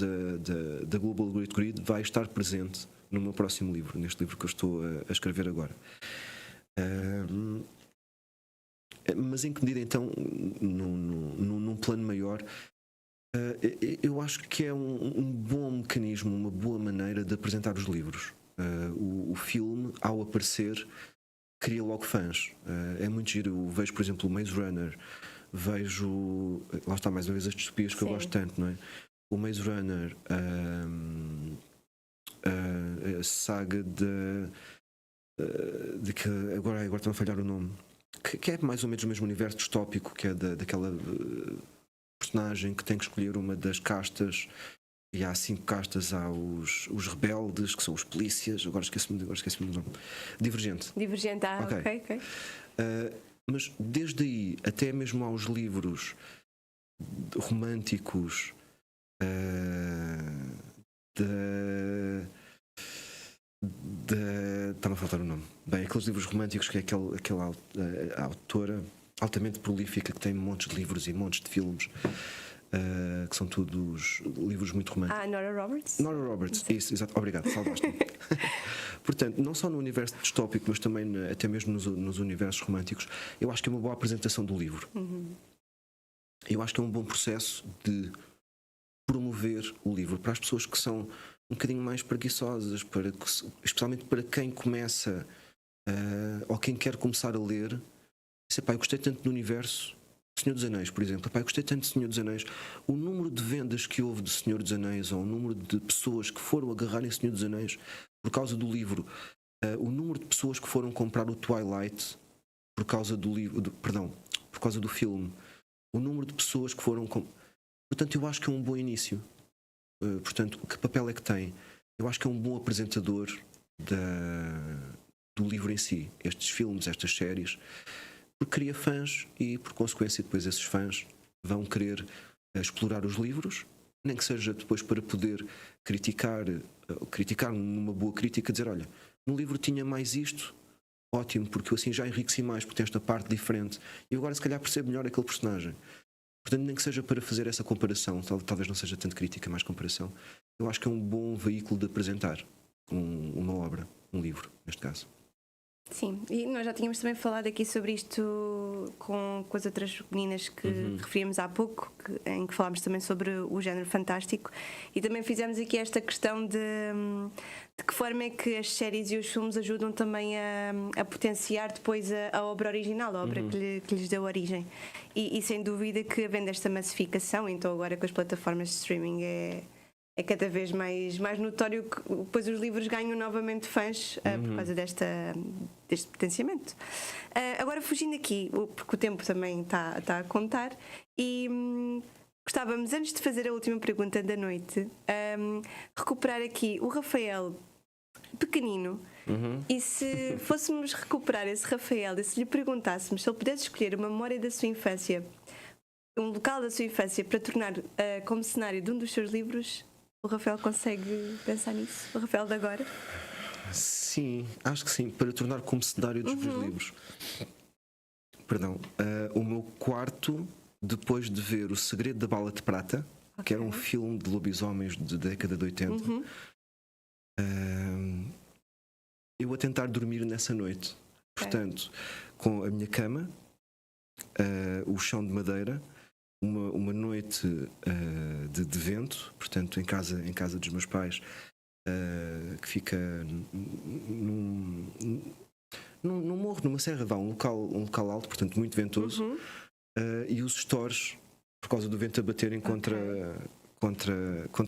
Speaker 3: da Global Great Grid vai estar presente no meu próximo livro, neste livro que eu estou a escrever agora. Mas em que medida então, num plano maior, eu acho que é um bom mecanismo, uma boa maneira de apresentar os livros. O filme, ao aparecer, cria logo fãs. É muito giro. Eu vejo, por exemplo, o Maze Runner, vejo, lá está mais uma vez as distopias que eu gosto tanto, não é? O Maze Runner, a saga de que agora está a falhar o nome, que é mais ou menos o mesmo universo distópico, que é daquela personagem que tem que escolher uma das castas. E há 5 castas, há os rebeldes, que são os polícias, agora esqueci-me do nome. Divergente.
Speaker 1: Divergente, ok.
Speaker 3: Mas desde aí até mesmo aos livros românticos está-me a faltar o nome. Bem, aqueles livros românticos que é aquela autora altamente prolífica que tem montes de livros e montes de filmes. Que são todos livros muito românticos.
Speaker 1: Nora Roberts?
Speaker 3: Nora Roberts, isso, exato. Obrigado, salvaste-me. Portanto, não só no universo distópico, mas também até mesmo nos universos românticos, eu acho que é uma boa apresentação do livro. Eu acho que é um bom processo de promover o livro para as pessoas que são um bocadinho mais preguiçosas, especialmente para quem começa ou quem quer começar a ler. Eu gostei tanto do universo Senhor dos Anéis, por exemplo. Eu gostei tanto de Senhor dos Anéis. O número de vendas que houve de Senhor dos Anéis, ou o número de pessoas que foram agarrar em Senhor dos Anéis por causa do livro, o número de pessoas que foram comprar o Twilight por causa do livro, por causa do filme, o número de pessoas que foram. Portanto, eu acho que é um bom início. Portanto, que papel é que tem? Eu acho que é um bom apresentador do livro em si. Estes filmes, estas séries. Porque cria fãs e, por consequência, depois esses fãs vão querer explorar os livros, nem que seja depois para poder criticar numa boa crítica, dizer, olha, no livro tinha mais isto, ótimo, porque eu assim já enriqueci mais, porque tem esta parte diferente, e agora se calhar percebo melhor aquele personagem. Portanto, nem que seja para fazer essa comparação, talvez não seja tanto crítica, mais comparação, eu acho que é um bom veículo de apresentar uma obra, um livro, neste caso.
Speaker 1: Sim, e nós já tínhamos também falado aqui sobre isto com as outras meninas que referíamos há pouco, em que falámos também sobre o género fantástico, e também fizemos aqui esta questão de que forma é que as séries e os filmes ajudam também a potenciar depois a obra original, a obra que lhes deu origem. E sem dúvida que, havendo esta massificação, então agora com as plataformas de streaming é cada vez mais notório que depois os livros ganham novamente fãs por causa deste potenciamento. Agora, fugindo aqui, porque o tempo também está a contar, e gostávamos, antes de fazer a última pergunta da noite, recuperar aqui o Rafael pequenino. E se fôssemos recuperar esse Rafael e se lhe perguntássemos se ele pudesse escolher uma memória da sua infância, um local da sua infância para tornar como cenário de um dos seus livros, o Rafael consegue pensar nisso? O Rafael de agora?
Speaker 3: Sim, acho que sim, para tornar como cenário dos meus livros. Perdão, o meu quarto, depois de ver O Segredo da Bala de Prata, que era um filme de lobisomens da década de 80, eu a tentar dormir nessa noite. Portanto, com a minha cama, o chão de madeira, uma noite de vento, portanto em casa dos meus pais, que fica num morro, numa serra, um local alto, portanto muito ventoso, e os stores, por causa do vento a baterem contra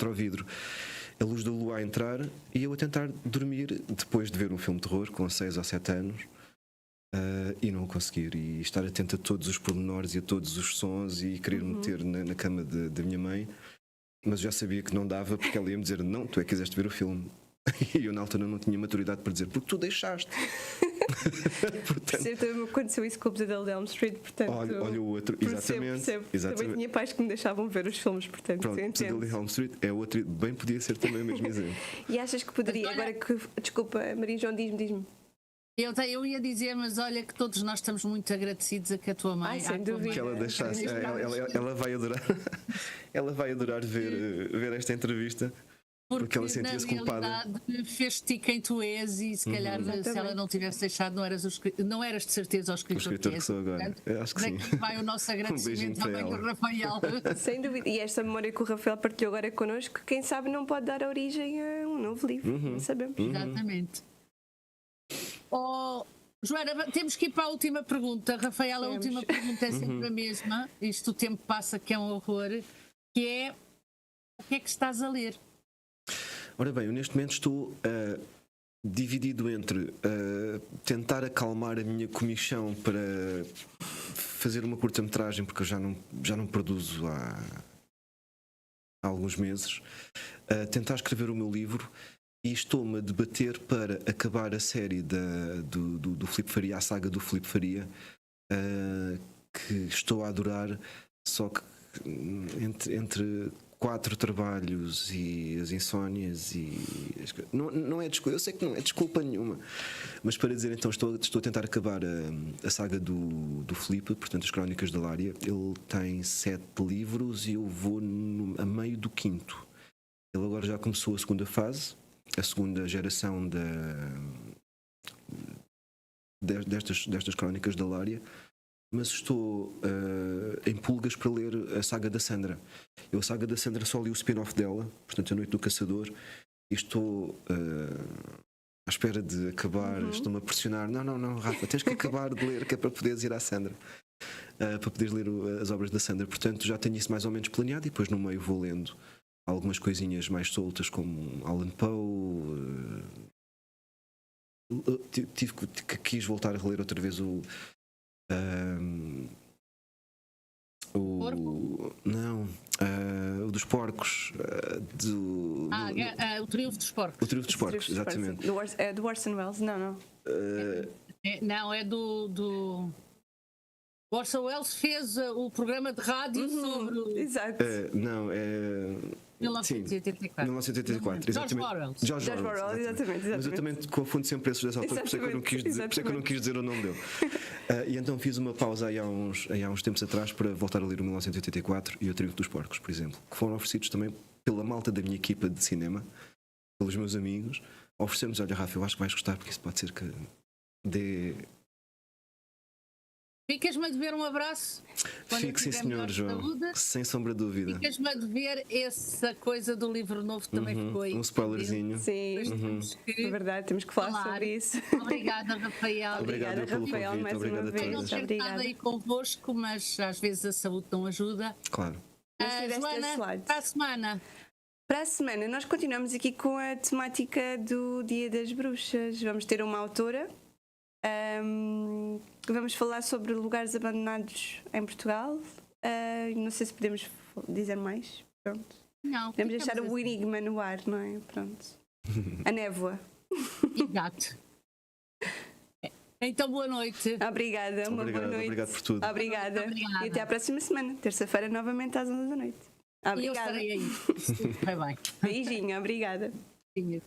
Speaker 3: o vidro, a luz da lua a entrar e eu a tentar dormir depois de ver um filme de terror com 6 ou 7 anos. E não conseguir, e estar atento a todos os pormenores e a todos os sons e querer meter na cama da minha mãe, mas já sabia que não dava, porque ela ia me dizer, não, tu é que quiseste ver o filme, e eu na altura não tinha maturidade para dizer, porque tu deixaste.
Speaker 1: Portanto, também aconteceu isso com o Pesadelo de Elm Street, portanto,
Speaker 3: olha o outro, exatamente.
Speaker 1: Também tinha pais que me deixavam ver os filmes, portanto,
Speaker 3: pronto, Pesadelo de Elm Street é outro, bem podia ser também o mesmo exemplo.
Speaker 1: E achas que poderia, agora que, desculpa, Maria João, diz-me.
Speaker 2: Eu ia dizer, mas olha que todos nós estamos muito agradecidos a que a tua mãe,
Speaker 1: sem dúvida,
Speaker 3: que ela deixasse, ela vai adorar, ela vai adorar ver esta entrevista, porque ela sentia-se culpada.
Speaker 2: Fez-te quem tu és e se calhar se ela não tivesse deixado não eras de certeza o escritor
Speaker 3: que sou agora. Eu acho que sim.
Speaker 2: Daqui vai o nosso agradecimento também do Rafael.
Speaker 1: Sem dúvida. E esta memória que o Rafael partilhou agora connosco, quem sabe não pode dar origem a um novo livro, não sabemos.
Speaker 2: Exatamente. Joana, temos que ir para a última pergunta. Rafael, a última pergunta é sempre a mesma. Isto o tempo passa, que é um horror. Que é, o que é que estás a ler?
Speaker 3: Ora bem, eu neste momento estou dividido entre tentar acalmar a minha comichão para fazer uma curta-metragem, porque eu já não produzo há alguns meses, tentar escrever o meu livro, e estou-me a debater para acabar a série do Filipe Faria, a saga do Filipe Faria, que estou a adorar, só que entre 4 trabalhos e as insónias não é desculpa, eu sei que não é desculpa nenhuma, mas para dizer, então estou a tentar acabar a saga do Filipe, portanto as Crónicas da Lária. Ele tem 7 livros e eu vou a meio do 5º. Ele agora já começou a segunda fase, a segunda geração destas Crónicas da Lária, mas estou em pulgas para ler a saga da Sandra. Eu a saga da Sandra só li o spin-off dela, portanto A Noite do Caçador, e estou à espera de acabar. Estou-me a pressionar: não, Rafa, tens que acabar de ler, que é para poderes ir à Sandra, para poderes ler as obras da Sandra. Portanto já tenho isso mais ou menos planeado, e depois no meio vou lendo algumas coisinhas mais soltas, como Allan Poe. Quis voltar a reler outra vez o dos porcos,
Speaker 2: o Triunfo dos Porcos.
Speaker 3: O Triunfo dos Porcos, exatamente.
Speaker 1: É do Orson Welles? Não.
Speaker 2: Não, é do Orson Welles, fez o programa de rádio sobre
Speaker 1: Exato.
Speaker 3: Não, é
Speaker 2: 1984.
Speaker 3: 1984, exatamente.
Speaker 1: George Orwell, exatamente.
Speaker 3: Mas eu também confundo sempre esses dois autores, por isso é que eu não quis dizer o nome dele. E então fiz uma pausa aí há uns tempos atrás para voltar a ler o 1984 e o Triunfo dos Porcos, por exemplo, que foram oferecidos também pela malta da minha equipa de cinema, pelos meus amigos. Oferecemos: olha, Rafa, eu acho que vais gostar, porque isso pode ser que dê.
Speaker 2: Ficas-me a dever um abraço.
Speaker 3: Fique, sim, senhor João. Sem sombra de dúvida.
Speaker 2: Ficas-me a dever essa coisa do livro novo, também ficou aí.
Speaker 3: Um spoilerzinho.
Speaker 1: Sim, é verdade, temos que falar sobre isso.
Speaker 2: Obrigada, Rafael.
Speaker 1: Obrigada, Rafael, mais uma vez.
Speaker 2: Não ter estado aí convosco, mas às vezes a saúde não ajuda.
Speaker 3: Claro.
Speaker 2: Joana, para a semana.
Speaker 1: Para a semana, nós continuamos aqui com a temática do Dia das Bruxas. Vamos ter uma autora. Vamos falar sobre lugares abandonados em Portugal. Não sei se podemos dizer mais. Pronto.
Speaker 2: Não.
Speaker 1: Podemos deixar o enigma no ar, não é? Pronto. A névoa.
Speaker 2: Exato. Então, boa noite.
Speaker 1: Obrigada, uma boa noite.
Speaker 3: Obrigado por tudo.
Speaker 1: Obrigada. E até à próxima semana, terça-feira, novamente às 11 da noite. Obrigada.
Speaker 2: E eu estarei aí. Vai bem.
Speaker 1: Beijinho, obrigada.
Speaker 2: Beijinho.